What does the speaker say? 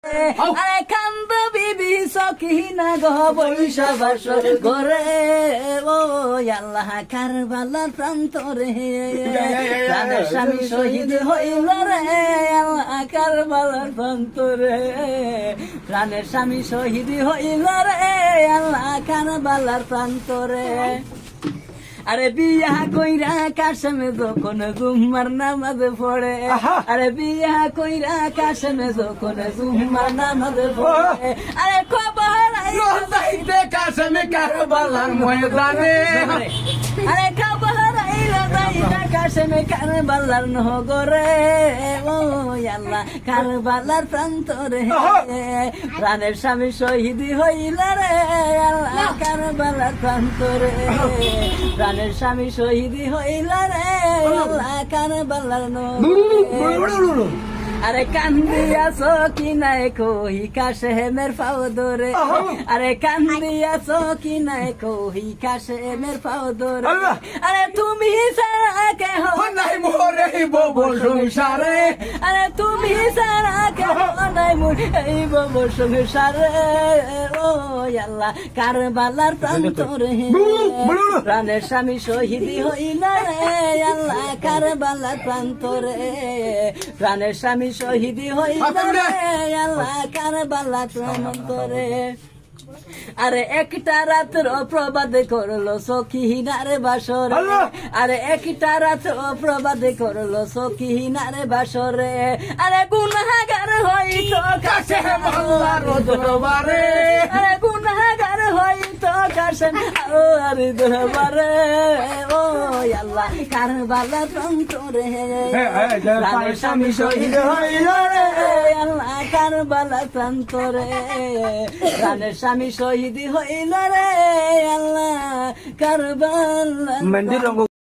আরে কান্দ বিবি সকিনা গো বৈশা বাসর ঘরে ও আল্লাহ কারবালার প্রান্তরে প্রাণের স্বামী শহীদ হইল রে আল্লাহ কারবালার প্রান্তরে প্রাণের স্বামী শহীদ হইল রে আল্লাহ কারবালার প্রান্তরে আরে বিয়া কইরা কাশেমে যখন জুম্মার নামাজ পড়ে আরে বিয়া কইরা কাশেমে যখন জুম্মার নামাজ পড়ে আরে খবর আইলো যাইতে কাশেমে কারবালার ময়দানে আরে খবর আইলো যাইতে কাশেমে কারবালার নগরে ও আল্লাহ কারবালার প্রান্তরে প্রাণের স্বামী শহীদ হইল রে আল্লাহ কারবালার প্রান্তরে প্রাণের স্বামী শহীদ হইল রে আল্লাহ কারবালার নগরে আরে কান্দিয়াছ কি নাই কহি কাশেমের পাও ধরে আরে কান্দিয়াছ কি নাই কহি কাশেমের পাও ধরে আরে তুমি সারা কেহ নাই মোরে ববল সংসারে আরে তুমি সারা কেহ নাই মোর এই বব সংসারে ও আল্লাহ কারবালার প্রান্তরে প্রাণের স্বামী শহীদ হইল রে আল্লাহ কারবালার প্রান্তরে প্রাণের স্বামী শহীদ হইল রে আল্লাহ কারবালার প্রান্তরে আরে একটা রাত্র প্রবাদ করলো সখিনারে বাসরে আরে একটা রাত্র প্রবাদ করলো সখিনারে বাসরে আরে গুনাহগার হইতো কাছে আল্লাহর দরবারে আরে গুনাহগার হইতো কাছে আল্লাহর দরবারে ও আল্লাহ কারবালার প্রান্তরে প্রাণের স্বামী শহীদ হইল রে আল্লাহ কারবালার প্রান্তরে প্রাণের স্বামী শহীদ হইল রে আল্লাহ কারবালার